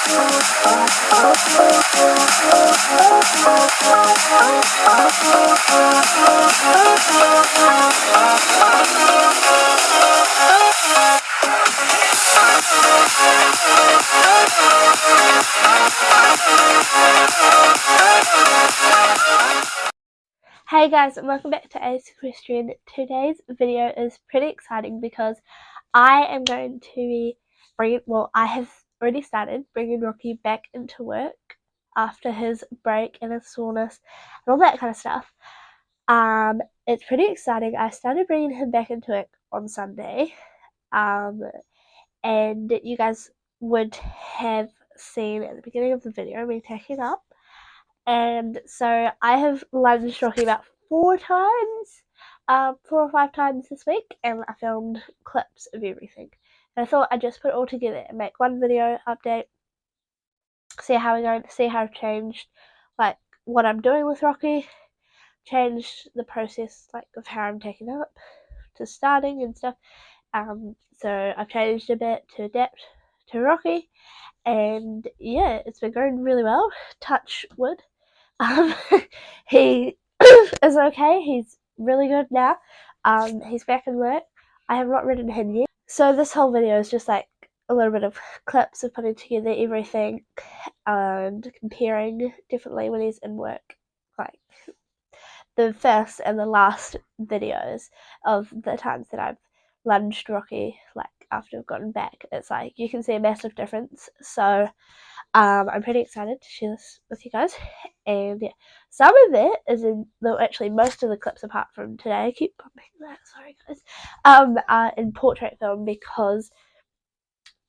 Hey guys, and welcome back to Equestrian. Today's video is pretty exciting because I am going to be I have already started bringing Rocky back into work after his break and his soreness and all that kind of stuff. It's pretty exciting. I started bringing him back into work on Sunday, and you guys would have seen at the beginning of the video me taking up. And so I have lunged Rocky about 4 or 5 times this week, and I filmed clips of everything. And I thought I'd just put it all together and make one video update, see how we're going, see how I've changed, like, what I'm doing with Rocky, changed the process, like, of how I'm taking up to starting and stuff. So I've changed a bit to adapt to Rocky, and yeah, it's been going really well. Touch wood. He is okay. He's really good now. He's back in work. I have not ridden him yet. So this whole video is just like a little bit of clips of putting together everything and comparing differently when he's in work. Like the first and the last videos of the times that I've lunged Rocky, like after I've gotten back, it's like you can see a massive difference. So I'm pretty excited to share this with you guys. And yeah, some of it is actually most of the clips apart from today, I keep bumping that, sorry guys, are in portrait film because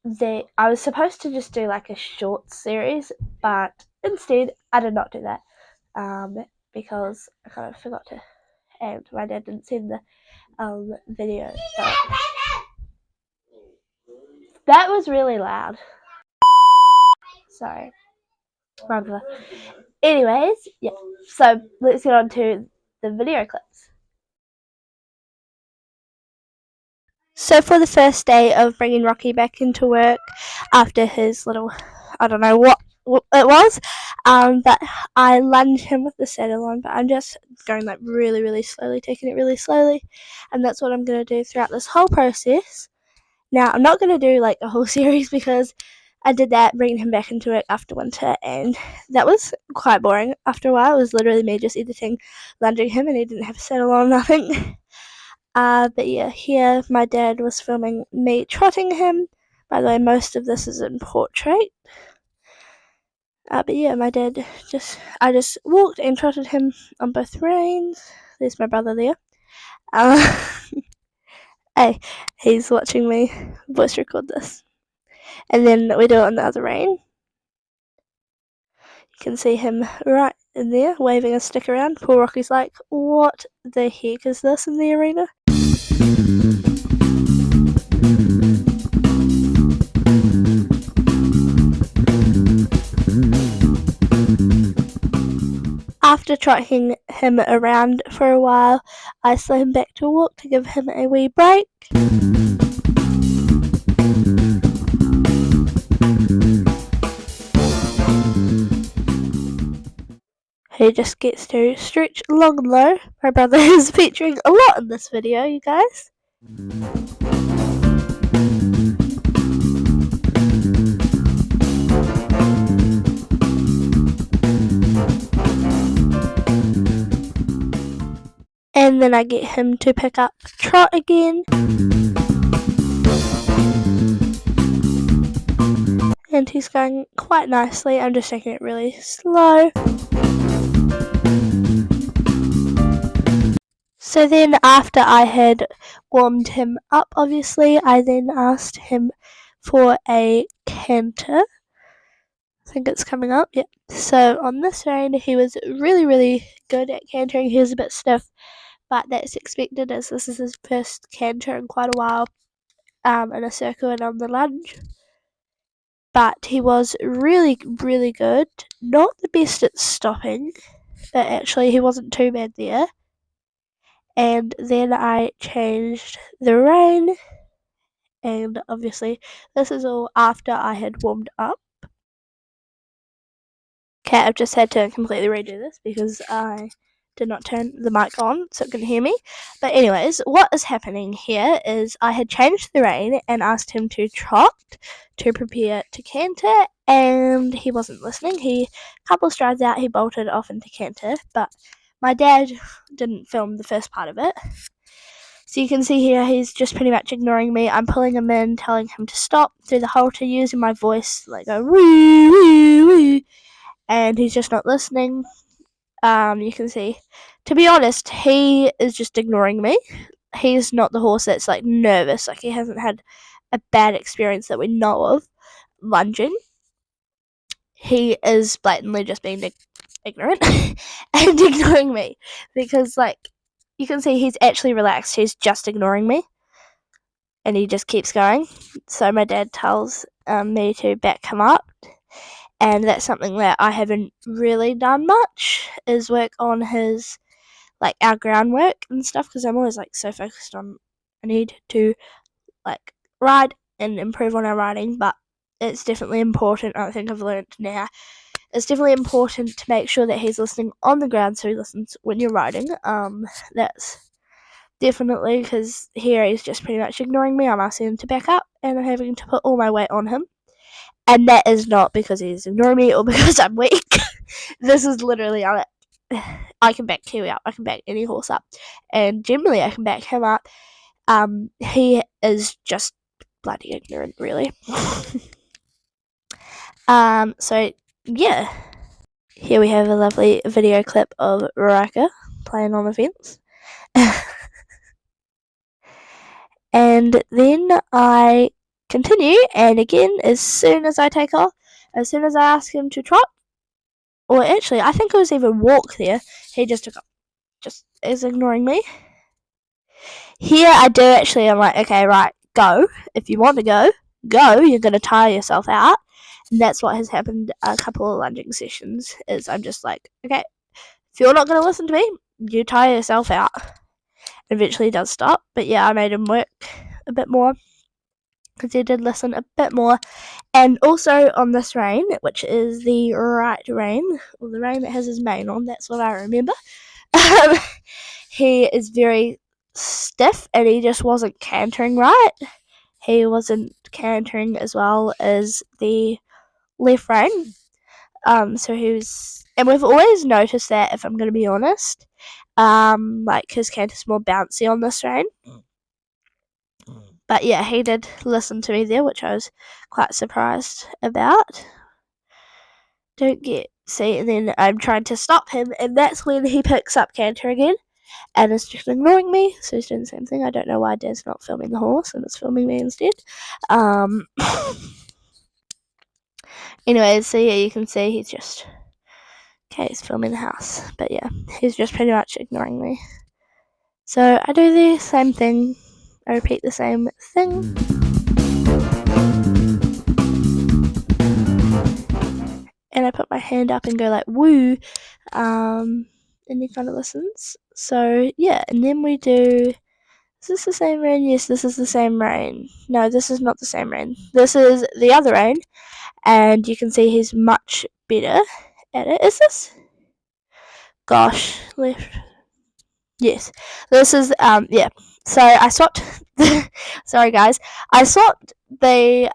I was supposed to just do like a short series, but instead I did not do that because I kind of forgot to, and my dad didn't send the video. So. That was really loud. Sorry. Rather. Anyways, yeah. So let's get on to the video clips. So for the first day of bringing Rocky back into work after his little, I don't know what it was, but I lunged him with the saddle on, but I'm just going like really, really slowly, taking it really slowly, and that's what I'm going to do throughout this whole process. Now, I'm not going to do like a whole series because I did that, bringing him back into it after winter, and that was quite boring. After a while, it was literally me just editing, lunging him, and he didn't have a saddle on or nothing. But yeah, here my dad was filming me trotting him. By the way, most of this is in portrait. But yeah, my dad I just walked and trotted him on both reins. There's my brother there. Hey, he's watching me voice record this. And then we do it on the other rein. You can see him right in there, waving a stick around. Poor Rocky's like, what the heck is this in the arena? After trotting him around for a while, I slow him back to a walk to give him a wee break. He just gets to stretch long and low. My brother is featuring a lot in this video, you guys. And then I get him to pick up trot again. And he's going quite nicely. I'm just taking it really slow. So then after I had warmed him up, obviously, I then asked him for a canter. I think it's coming up, yep. So on this rein, he was really, really good at cantering. He was a bit stiff, but that's expected as this is his first canter in quite a while in a circle and on the lunge. But he was really, really good. Not the best at stopping, but actually he wasn't too bad there. And then I changed the rein, and obviously this is all after I had warmed up. Okay, I've just had to completely redo this because I did not turn the mic on so it couldn't hear me. But anyways, what is happening here is I had changed the rein and asked him to trot to prepare to canter, and he wasn't listening. A couple of strides out, he bolted off into canter, but my dad didn't film the first part of it. So you can see here he's just pretty much ignoring me. I'm pulling him in, telling him to stop through the halter, using my voice like a woo woo woo, and he's just not listening. You can see, to be honest, he is just ignoring me. He's not the horse that's like nervous, like he hasn't had a bad experience that we know of lunging. He is blatantly just being ignorant and ignoring me because, like, you can see he's actually relaxed. He's just ignoring me and he just keeps going. So my dad tells me to back him up, and that's something that I haven't really done much, is work on his, like, our groundwork and stuff, because I'm always like so focused on I need to like ride and improve on our riding. But it's definitely important, I think I've learned now, it's definitely important to make sure that he's listening on the ground so he listens when you're riding. That's definitely, because here he's just pretty much ignoring me. I'm asking him to back up and I'm having to put all my weight on him, and that is not because he's ignoring me or because I'm weak. This is literally I can back Kiwi up, I can back any horse up, and generally I can back him up. He is just bloody ignorant, really. So yeah, here we have a lovely video clip of Raka playing on the fence. And then I continue, and again, as soon as I take off, as soon as I ask him to trot, or actually, I think it was even walk there, he just took off, just is ignoring me. Here I do actually, I'm like, okay, right, go. If you want to go, go. You're going to tire yourself out. And that's what has happened a couple of lunging sessions, is I'm just like, okay, if you're not going to listen to me, you tire yourself out. Eventually he does stop, but yeah, I made him work a bit more because he did listen a bit more. And also on this rein, which is the right rein, or the rein that has his mane on, that's what I remember, he is very stiff and he just wasn't cantering right. He wasn't cantering as well as the left rein. So he was, and we've always noticed that, if I'm going to be honest, like his canter's more bouncy on this rein. But yeah, he did listen to me there, which I was quite surprised about. See, and then I'm trying to stop him, and that's when he picks up canter again, and is just ignoring me. So he's doing the same thing. I don't know why Dad's not filming the horse and it's filming me instead. Anyways, so yeah, you can see he's just, okay, he's filming the house, but yeah, he's just pretty much ignoring me. So I do the same thing. I repeat the same thing. And I put my hand up and go like, woo, and he kind of listens. So yeah, and then we do, is this the same rein? Yes, this is the same rein. No, this is not the same rein. This is the other rein, and you can see he's much better at it. Is this? Gosh, left. Yes, this is, yeah. So I swapped, sorry guys, I swapped the,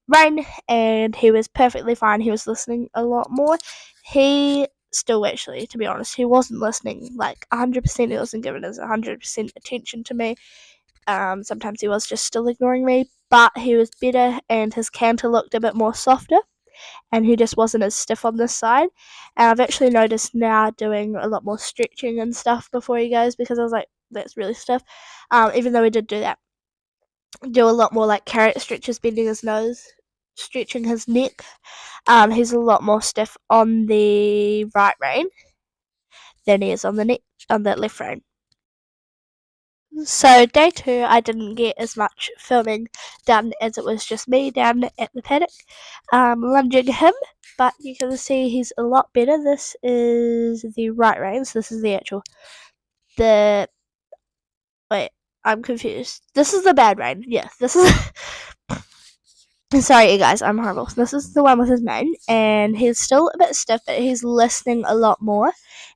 rein, and he was perfectly fine. He was listening a lot more. He still, actually, to be honest, he wasn't listening like 100%. He wasn't giving his 100% attention to me. Sometimes he was just still ignoring me, but he was better, and his canter looked a bit more softer, and he just wasn't as stiff on this side. And I've actually noticed now doing a lot more stretching and stuff before he goes, because I was like, that's really stiff. Even though we did do that, do a lot more like carrot stretches, bending his nose, stretching his neck. He's a lot more stiff on the right rein than he is on the left rein. So day 2, I didn't get as much filming done, as it was just me down at the paddock, lunging him. But you can see he's a lot better. This is the right rein, so this is the actual, wait, I'm confused. This is the bad rein. Yeah, this is Sorry, you guys, I'm horrible. This is the one with his mane, and he's still a bit stiff, but he's listening a lot more.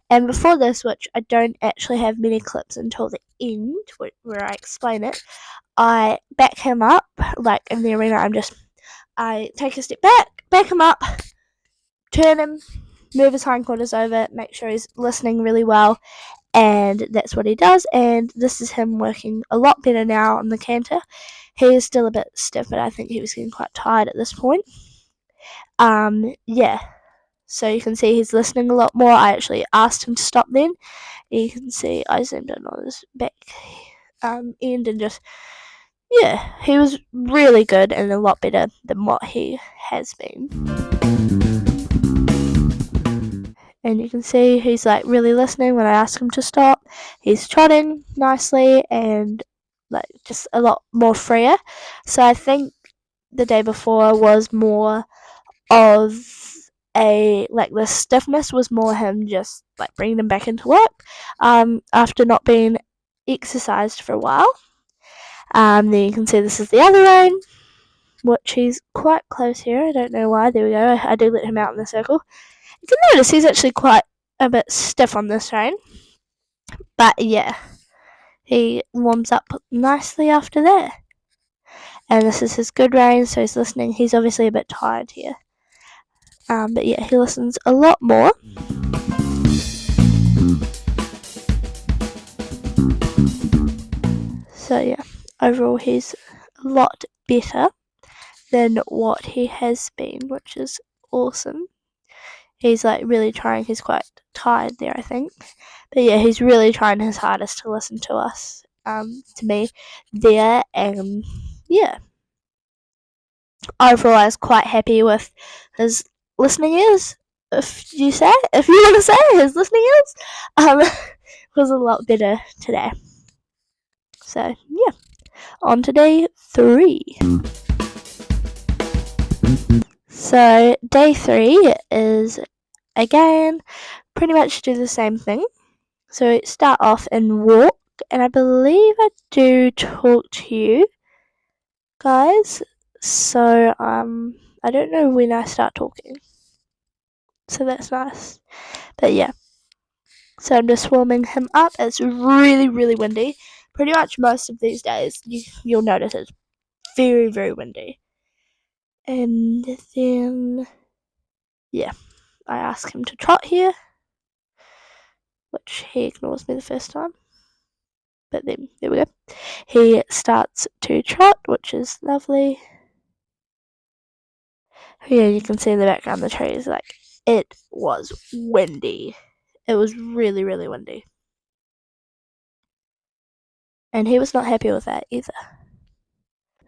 And before this, which I don't actually have many clips until the end, where I explain it, I back him up, like in the arena. I take a step back him up, turn him, move his hindquarters over, make sure he's listening really well, and that's what he does. And this is him working a lot better now on the canter. He is still a bit stiff, but I think he was getting quite tired at this point. Yeah. So you can see he's listening a lot more. I actually asked him to stop then. You can see I zoomed in on his back end and just, yeah, he was really good and a lot better than what he has been. And you can see he's like really listening when I ask him to stop. He's trotting nicely and like just a lot more freer. So I think the day before was more of the stiffness was more him just like bringing him back into work after not being exercised for a while. Then you can see this is the other rein, which he's quite close here. I don't know why. There we go. I do let him out in the circle. You can notice he's actually quite a bit stiff on this rein. But yeah, he warms up nicely after that. And this is his good rein, so he's listening. He's obviously a bit tired here. But yeah, he listens a lot more. So yeah, overall he's a lot better than what he has been, which is awesome. He's like really trying. He's quite tired there, I think. But yeah, he's really trying his hardest to listen to us, to me there. And yeah, overall I was quite happy with his listening ears. If you want to say his listening ears, was a lot better today. So yeah, on to day 3. So day 3 is again pretty much do the same thing. So start off and walk, and I believe I do talk to you guys. So I don't know when I start talking. So that's nice. But yeah. So I'm just warming him up. It's really, really windy. Pretty much most of these days you'll notice it's very, very windy. And then yeah, I ask him to trot here, which he ignores me the first time. But then there we go. He starts to trot, which is lovely. Yeah, you can see in the background the trees. Like, it was windy. It was really, really windy. And he was not happy with that either.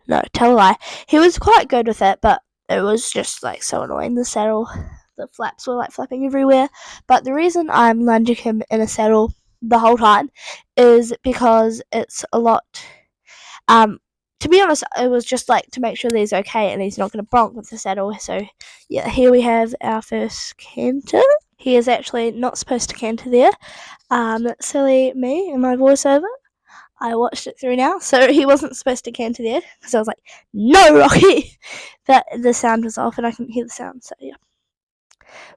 No, tell a lie. He was quite good with it, but it was just like so annoying. The saddle, the flaps were like flapping everywhere. But the reason I'm lunging him in a saddle the whole time is because it's a lot. To be honest, it was just like to make sure that he's okay and he's not going to bronk with the saddle. So yeah, here we have our first canter. He is actually not supposed to canter there. Silly me and my voiceover. I watched it through now, so he wasn't supposed to canter there because I was like, "No, Rocky!" But the sound was off and I couldn't hear the sound. So yeah,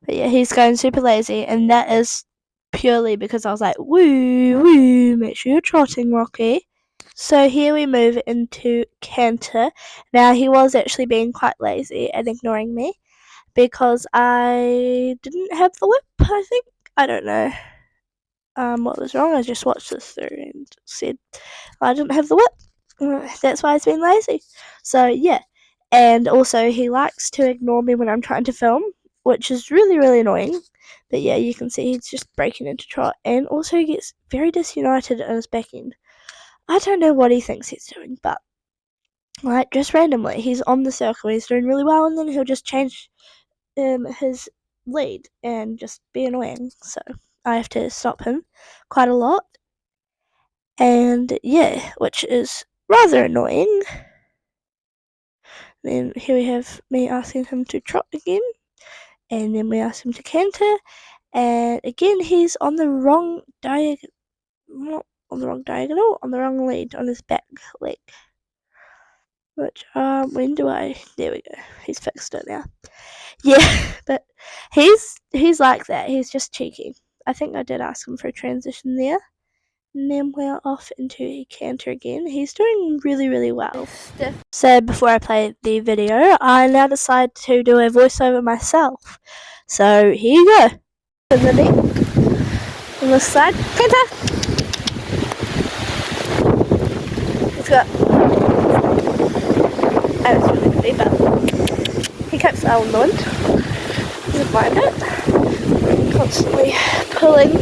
but yeah, he's going super lazy, and that is purely because I was like, "Woo, woo! Make sure you're trotting, Rocky." So here we move into canter. Now he was actually being quite lazy and ignoring me because I didn't have the whip. I think I don't know. What was wrong? I just watched this through and said I didn't have the whip. That's why he's been lazy. So yeah, and also he likes to ignore me when I'm trying to film, which is really really annoying. But yeah, you can see he's just breaking into trot, and also he gets very disunited in his back end. I don't know what he thinks he's doing, but like just randomly, he's on the circle, he's doing really well, and then he'll just change his lead and just be annoying. So I have to stop him quite a lot. And yeah, which is rather annoying. Then here we have me asking him to trot again, and then we ask him to canter, and again he's on the wrong diagonal, not on the wrong diagonal, on the wrong lead, on his back leg. Which, when do I... There we go. He's fixed it now. Yeah, but he's like that. He's just cheeky. I think I did ask him for a transition there. And then we're off into a canter again. He's doing really, really well. So before I play the video, I now decide to do a voiceover myself. So here you go. In the neck. On this side. Canter! He's got... I was really pretty, but he keeps out in the wind. Doesn't mind it. Constantly pulling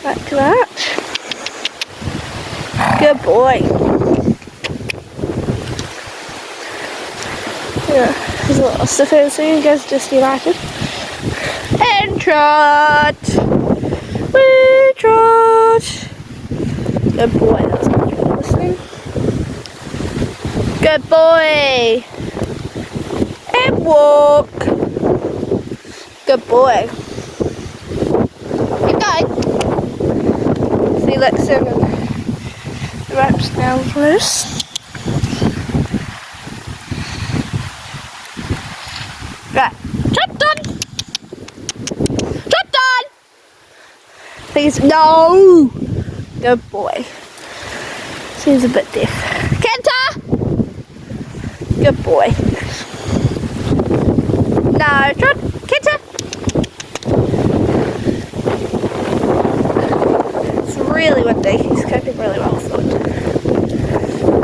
back to that. Good boy. Yeah, he's a little stiffer, so he goes just united. And trot! We trot! Good boy, that was much better listening. Good boy! And walk! Good boy. Keep going. See, let's in and the rope's now loose. Right. Trot done! Trot done! Please, no! Good boy. Seems a bit deaf. Canter! Good boy. No, trot, canter! It's really windy. He's coping really well with it.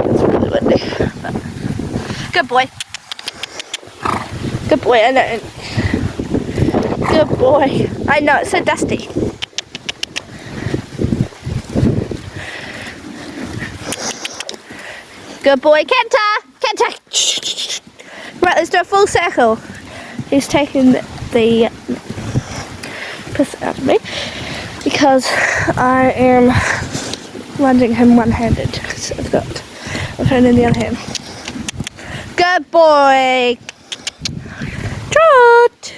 It's really windy. But good boy. Good boy, I know. Good boy. I know, it's so dusty. Good boy, canter! Canter! Right, let's do a full circle. He's taken the piss out of me because I am lunging him one-handed. So I've got my phone in the other hand. Good boy! Trot!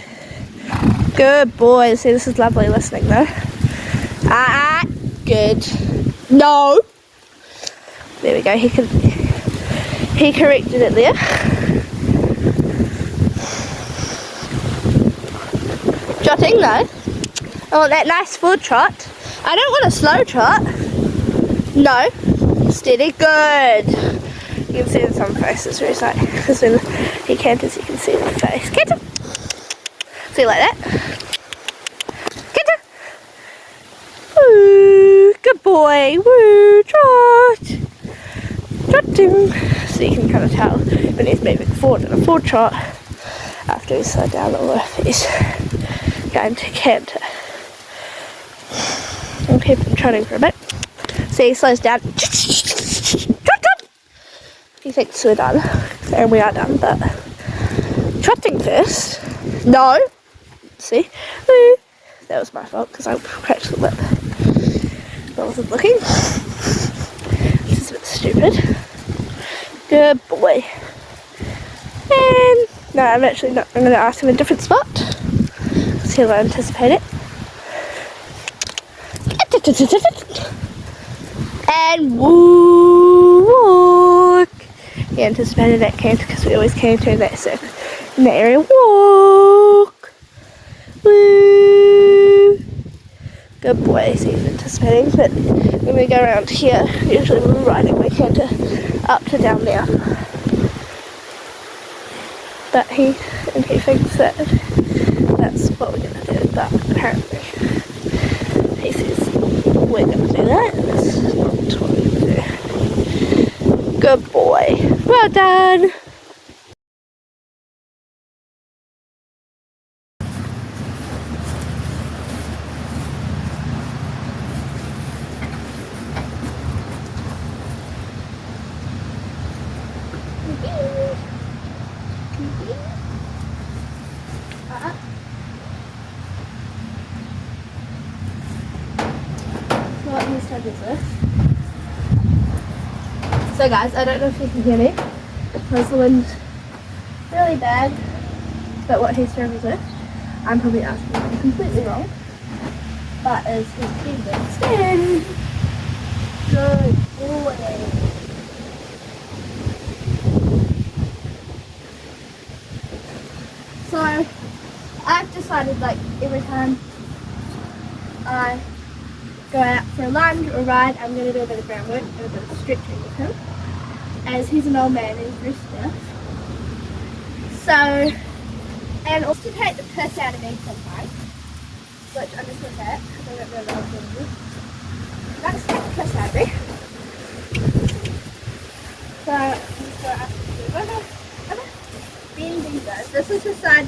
Good boy. See, this is lovely listening though. Good. No! There we go, he corrected it there. Trotting though. I want that nice full trot. I don't want a slow trot. No. Steady. Good. You can see in some faces where he's like, because when he canters you can see the face. Canter. See, like that. Canter. Woo. Good boy. Woo. Trot. Trotting. So you can kind of tell when he's moving forward in a full trot after he's slowed down or if he's going to canter. I'll keep him trotting for a bit. See, he slows down. Trot, trot. He thinks we're done, and we are done, but trotting first. No. See? Woo. That was my fault because I cracked the whip. I wasn't looking. Which is a bit stupid. Good boy. And no, I'm actually not. I'm going to ask him a different spot. Because he'll anticipate it. And walk. He anticipated that canter because we always canter in that circle. In that area. Walk. Woo. Good boy. So he's anticipating. But when we go around here, usually when we're riding, we canter up to down there. But he thinks that that's what we're going to do, but apparently he says we're going to do that, and that's not what we're going to do. Good boy. Well done. What his tag is this? So guys, I don't know if you can hear me because the wind's really bad, but what his tag is this, I'm probably asking him completely wrong, but is his kingdom stand. Good boy. decided, like, every time I go out for a lunge or a ride, I'm going to do a bit of groundwork and a bit of stretching with him, as he's an old man and he's very stiff. So, and also to take the piss out of me sometimes, which I'm just with that because I don't know what I'm doing. That's take the piss out of me. So I'm just going to ask him to do bend these guys. This is the side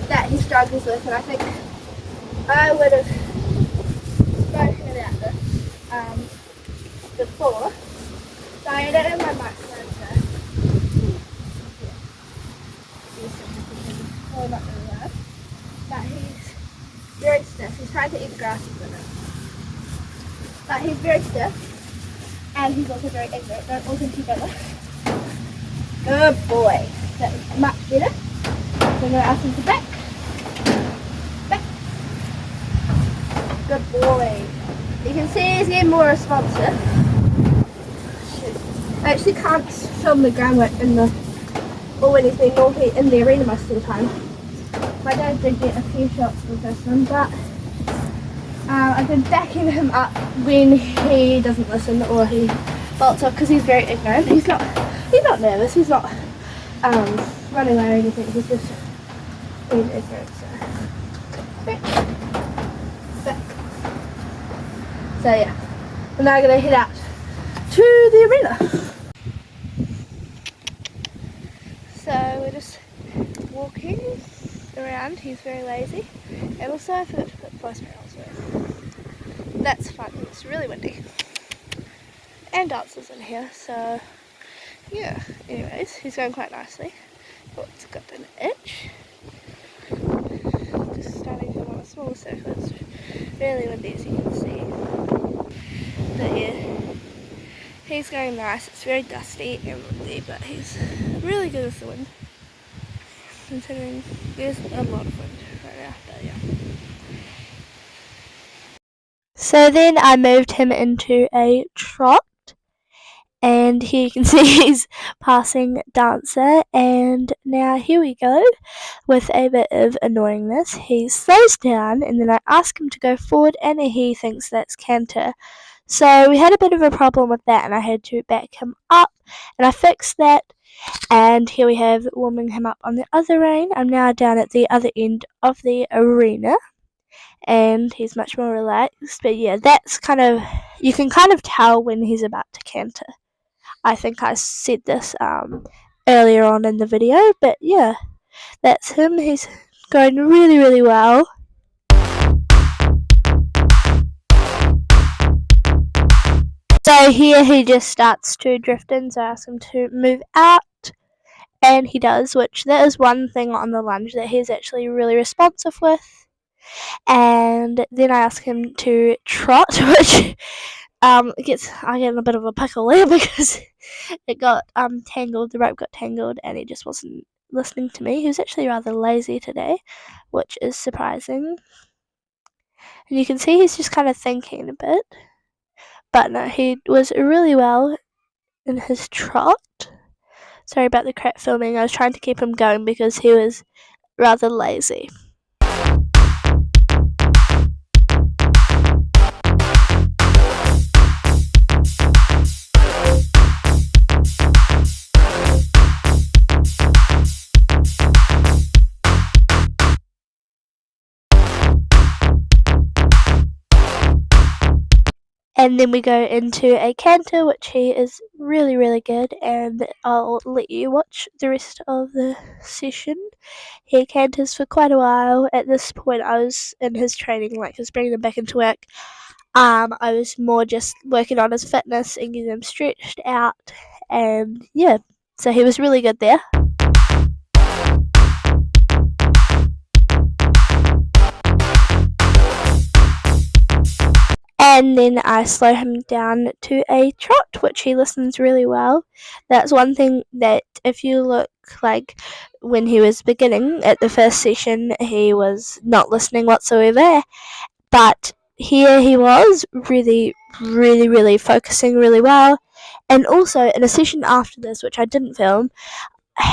that he struggles with, and I think I would have spoken about this before. So I don't have my microphone, so probably not really loud. But he's very stiff. He's trying to eat grass at the minute. But he's very stiff, and he's also very ignorant. Don't all think together. Good boy. That was much better. So I'm going to ask him to back. Back. Good boy. You can see he's getting more responsive. I actually can't film the groundwork or when he's being naughty in the arena most of the time. My dad did get a few shots with this one, but I've been backing him up when he doesn't listen or he bolts off because he's very ignorant. He's not nervous. He's not running away or anything. He's just being ignorant. So back. So yeah, we're now going to head out to the arena. So we're just walking around. He's very lazy, and also I forgot to put voice mails with. That's fun. It's really windy, and dancers in here. So yeah. Anyways, he's going quite nicely. Oh, it's got an itch. Just starting to want a small circle. It's really windy, as you can see. But yeah, he's going nice. It's very dusty and windy, but he's really good with the wind, considering there's a lot of wind right now. But yeah. So then I moved him into a trot, and here you can see he's passing Dancer, and now here we go with a bit of annoyingness. He slows down, and then I ask him to go forward, and he thinks that's canter. So we had a bit of a problem with that, and I had to back him up, and I fixed that, and here we have warming him up on the other rein. I'm now down at the other end of the arena, and he's much more relaxed. But yeah, that's you can kind of tell when he's about to canter. I think I said this earlier on in the video, but yeah, that's him. He's going really, really well. So here he just starts to drift in, so I ask him to move out, and he does, which that is one thing on the lunge that he's actually really responsive with. And then I ask him to trot, which I get in a bit of a pickle there because it got tangled, the rope got tangled, and he just wasn't listening to me. He was actually rather lazy today, which is surprising. And you can see he's just kind of thinking a bit. But no, he was really well in his trot. Sorry about the crap filming. I was trying to keep him going because he was rather lazy. And then we go into a canter, which he is really, really good, and I'll let you watch the rest of the session. He canters for quite a while. At this point, I was in his training, like just bringing him back into work. I was more just working on his fitness and getting him stretched out, and yeah, so he was really good there. And then I slow him down to a trot, which he listens really well. That's one thing that if you look like when he was beginning at the first session, he was not listening whatsoever. But here he was really, really, really focusing really well. And also in a session after this, which I didn't film,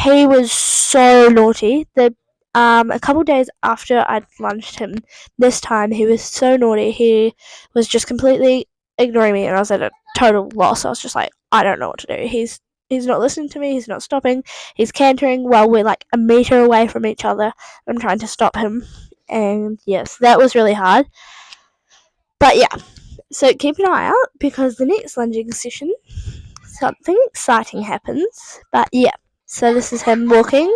he was so naughty. The a couple days after I'd lunged him, this time he was so naughty. He was just completely ignoring me, and I was at a total loss. I was just like, I don't know what to do. He's not listening to me. He's not stopping. He's cantering while we're like a meter away from each other. I'm trying to stop him, and yes, that was really hard. But yeah, so keep an eye out because the next lunging session, something exciting happens. But yeah, so this is him walking,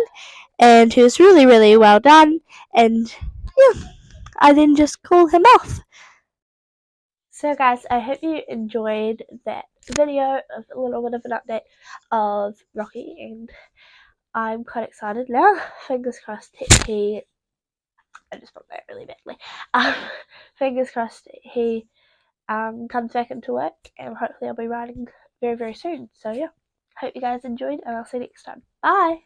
and he was really, really well done. And yeah, I then just call him off. So guys, I hope you enjoyed that video of a little bit of an update of Rocky, and I'm quite excited now. Fingers crossed I just spoke that really badly. Fingers crossed he comes back into work, and hopefully I'll be riding very, very soon. So yeah, hope you guys enjoyed, and I'll see you next time. Bye!